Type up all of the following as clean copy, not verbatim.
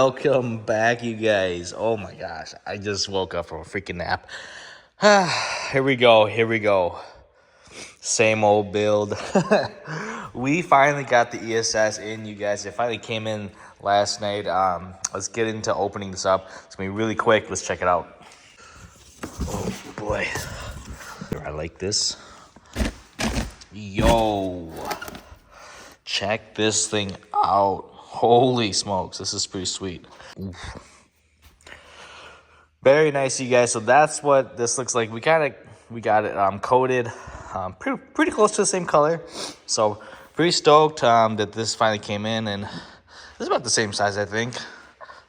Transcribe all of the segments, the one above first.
Welcome back, you guys. Oh my gosh, I just woke up from a freaking nap. Here we go. Same old build. We finally got the ESS in, you guys. It finally came in last night. Let's get into opening this up. It's gonna be really quick. Let's check it out. Oh boy, I like this. Yo, check this thing out. Holy smokes, this is pretty sweet. Oof. Very nice, you guys. So that's what this looks like. We got it coated, pretty close to the same color. So pretty stoked that this finally came in, and it's about the same size, I think.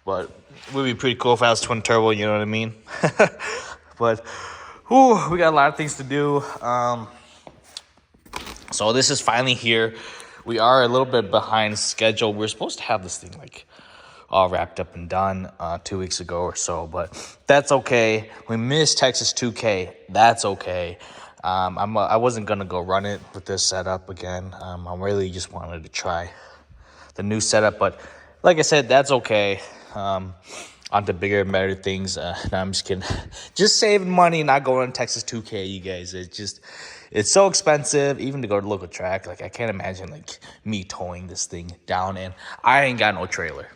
But it would be pretty cool if I was twin turbo. You know what I mean? But we got a lot of things to do. So this is finally here. We are a little bit behind schedule. We're supposed to have this thing like all wrapped up and done 2 weeks ago or so, but that's okay. We missed Tx2k. That's okay. I wasn't gonna go run it with this setup again. I really just wanted to try the new setup, but like I said, that's okay. On to bigger and better things. No, I'm just kidding. Just saving money, not going to Tx2k, you guys. It's so expensive, even to go to local track. Like, I can't imagine like me towing this thing down, and I ain't got no trailer.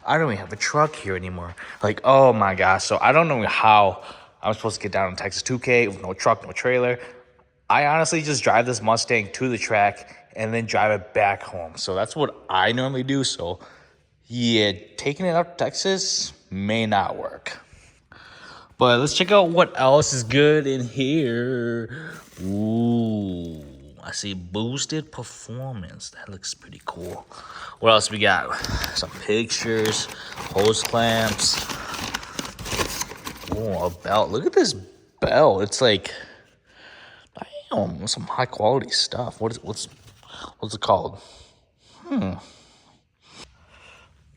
I don't even have a truck here anymore. Like, oh my gosh. So I don't know how I'm supposed to get down to Tx2k with no truck, no trailer. I honestly just drive this Mustang to the track and then drive it back home. So that's what I normally do. So yeah, taking it up to Texas may not work. But let's check out what else is good in here. Ooh, I see boosted performance. That looks pretty cool. What else we got? Some pictures, hose clamps. Oh, a belt. Look at this belt. It's like, damn, some high quality stuff. What's it called?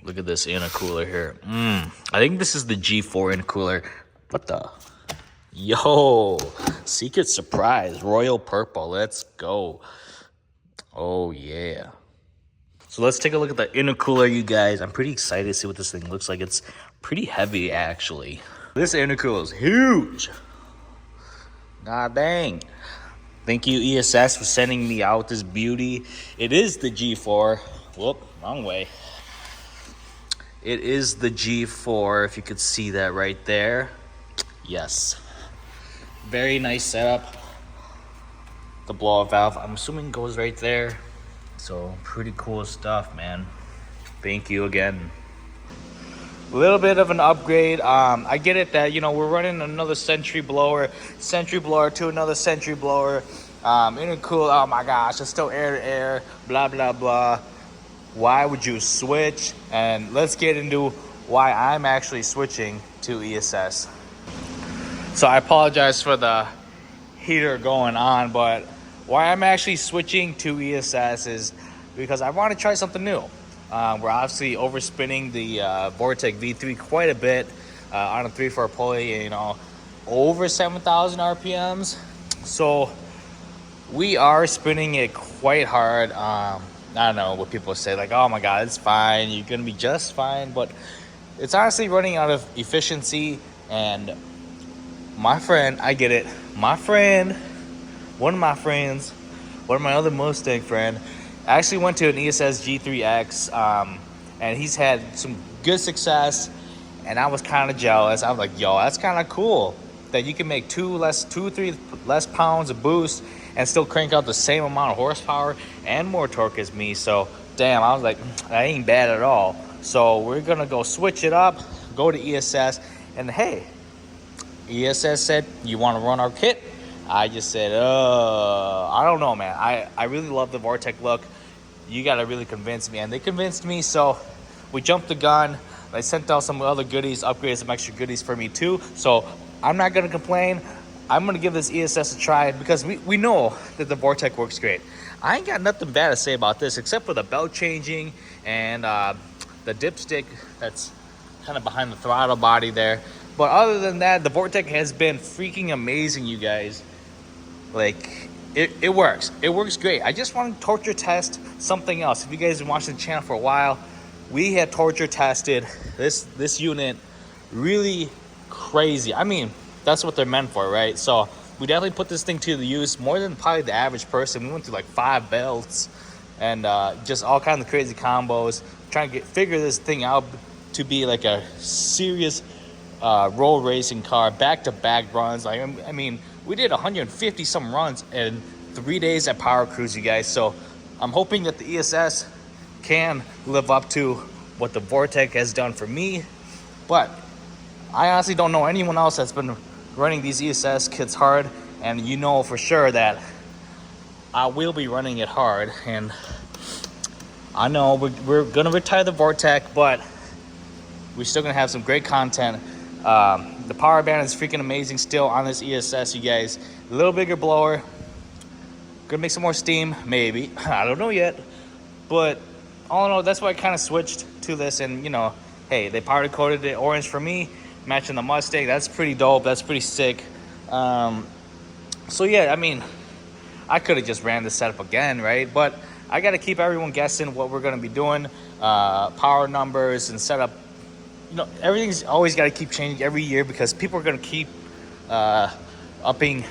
Look at this intercooler here. I think this is the G4 intercooler. What the? Yo, secret surprise, royal purple. Let's go. Oh yeah. So let's take a look at the intercooler, you guys. I'm pretty excited to see what this thing looks like. It's pretty heavy, actually. This intercooler is huge. God dang. Thank you, ESS, for sending me out this beauty. It is the G4. Whoop, wrong way. It is the G4, if you could see that right there. Yes. Very nice setup. The blow-off valve, I'm assuming, goes right there. So pretty cool stuff, man. Thank you again. A little bit of an upgrade. I get it that, you know, we're running another Century blower to another Century blower. Intercool, oh my gosh, it's still air to air, blah, blah, blah. Why would you switch? And let's get into why I'm actually switching to ESS. So I apologize for the heater going on, but why I'm actually switching to ESS is because I want to try something new. We're obviously overspinning the Vortech V3 quite a bit on a 3/4 pulley, you know, over 7,000 RPMs. So we are spinning it quite hard. I don't know what people say, like, oh my God, it's fine, you're gonna be just fine, but it's honestly running out of efficiency. And my friend, I get it, my friend, one of my other Mustang friend, actually went to an ESS G3x, and he's had some good success, and I was kind of jealous. I was like, yo, that's kind of cool that you can make 3 less pounds of boost and still crank out the same amount of horsepower and more torque as me. So damn, I was like, that ain't bad at all. So we're gonna go switch it up, go to ESS, and hey, ESS said, you want to run our kit? I just said, I don't know, man. I really love the vortech look. You gotta really convince me, and they convinced me. So we jumped the gun. They sent out some other goodies, upgraded some extra goodies for me too. So I'm not gonna complain. I'm gonna give this ESS a try because we know that the vortech works great. I ain't got nothing bad to say about this except for the belt changing and the dipstick that's kind of behind the throttle body there. But other than that, the vortech has been freaking amazing, you guys. Like, it works. It works great. I just want to torture test something else. If you guys have been watching the channel for a while, we had torture tested this unit really crazy. I mean, that's what they're meant for, right? So we definitely put this thing to the use more than probably the average person. We went through like 5 belts and just all kinds of crazy combos, trying to figure this thing out to be like a serious road racing car, back-to-back runs. Like, I mean, we did 150 some runs in 3 days at Power Cruise, you guys. So I'm hoping that the ESS can live up to what the vortech has done for me, but I honestly don't know anyone else that's been running these ESS kits hard, and you know for sure that I will be running it hard. And I know we're gonna retire the vortech, but we're still gonna have some great content. The power band is freaking amazing still on this ESS, you guys. A little bigger blower, gonna make some more steam, maybe. I don't know yet, but all in all, that's why I kind of switched to this. And you know, hey, they powder coated it orange for me, matching the Mustang. That's pretty dope. That's pretty sick. So yeah, I mean, I could have just ran this setup again, right? But I got to keep everyone guessing what we're going to be doing, power numbers and setup. You know, everything's always got to keep changing every year because people are going to keep upping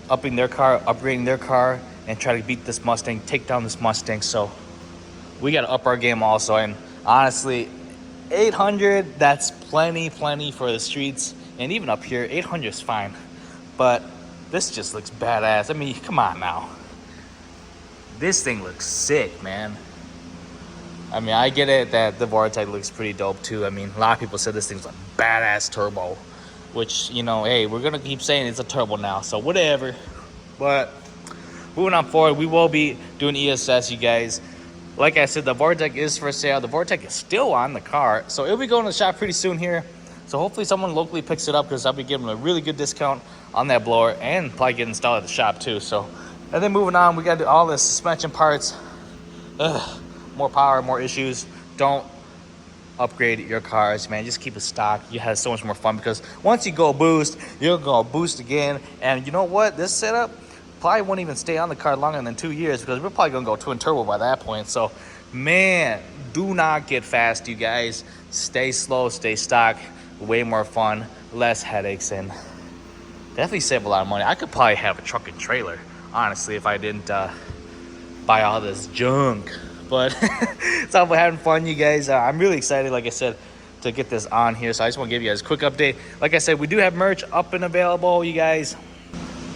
their car, upgrading their car, and try to beat this Mustang, take down this Mustang. So we got to up our game also. And honestly, 800, that's plenty for the streets. And even up here, 800 is fine. But this just looks badass. I mean, come on now. This thing looks sick, man. I mean, I get it that the vortech looks pretty dope too. I mean, a lot of people said this thing's a badass turbo, which, you know, hey, we're gonna keep saying it's a turbo now, so whatever. But moving on forward, we will be doing ESS, you guys. Like I said, the vortech is for sale. The vortech is still on the car, so it'll be going to the shop pretty soon here. So hopefully someone locally picks it up, because I'll be giving them a really good discount on that blower, and probably get installed at the shop too. So, and then moving on, we got to do all the suspension parts. Ugh, more power, more issues. Don't upgrade your cars, man. Just keep it stock. You have so much more fun, because once you go boost, you're gonna boost again. And you know what? This setup probably won't even stay on the car longer than 2 years, because we're probably gonna go twin turbo by that point. So, man, do not get fast, you guys. Stay slow, stay stock. Way more fun, less headaches, and definitely save a lot of money. I could probably have a truck and trailer, honestly, if I didn't buy all this junk. But it's all about having fun, you guys. I'm really excited, like I said, to get this on here. So I just want to give you guys a quick update. Like I said, we do have merch up and available, you guys.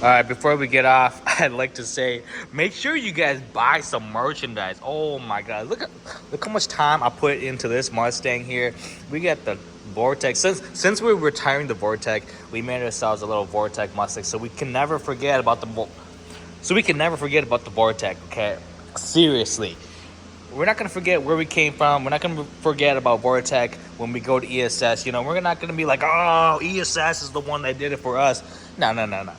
All right, before we get off, I'd like to say, make sure you guys buy some merchandise. Oh my God, look how much time I put into this Mustang here. We got the vortech. Since we're retiring the vortech, we made ourselves a little vortech Mustang, so we can never forget about the vortech. Okay, seriously, we're not gonna forget where we came from. We're not gonna forget about vortech when we go to ESS. You know, we're not gonna be like, oh, ESS is the one that did it for us. No.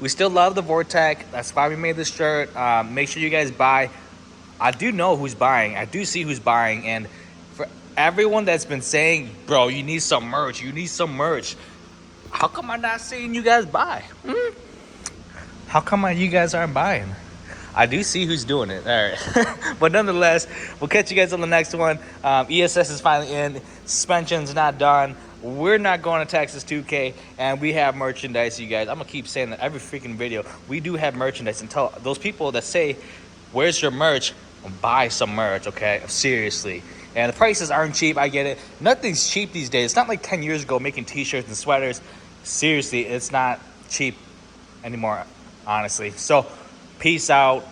We still love the vortech. That's why we made this shirt. Make sure you guys buy. I do know who's buying. I do see who's buying. And for everyone that's been saying, bro, you need some merch. You need some merch. How come I'm not seeing you guys buy? How come you guys aren't buying? I do see who's doing it. All right. But nonetheless, we'll catch you guys on the next one. ESS is finally in. Suspension's not done. We're not going to Texas 2K, and we have merchandise, you guys. I'm going to keep saying that every freaking video. We do have merchandise, and tell those people that say, where's your merch? Buy some merch, okay? Seriously. And the prices aren't cheap, I get it. Nothing's cheap these days. It's not like 10 years ago making t-shirts and sweaters. Seriously, it's not cheap anymore, honestly. So, peace out.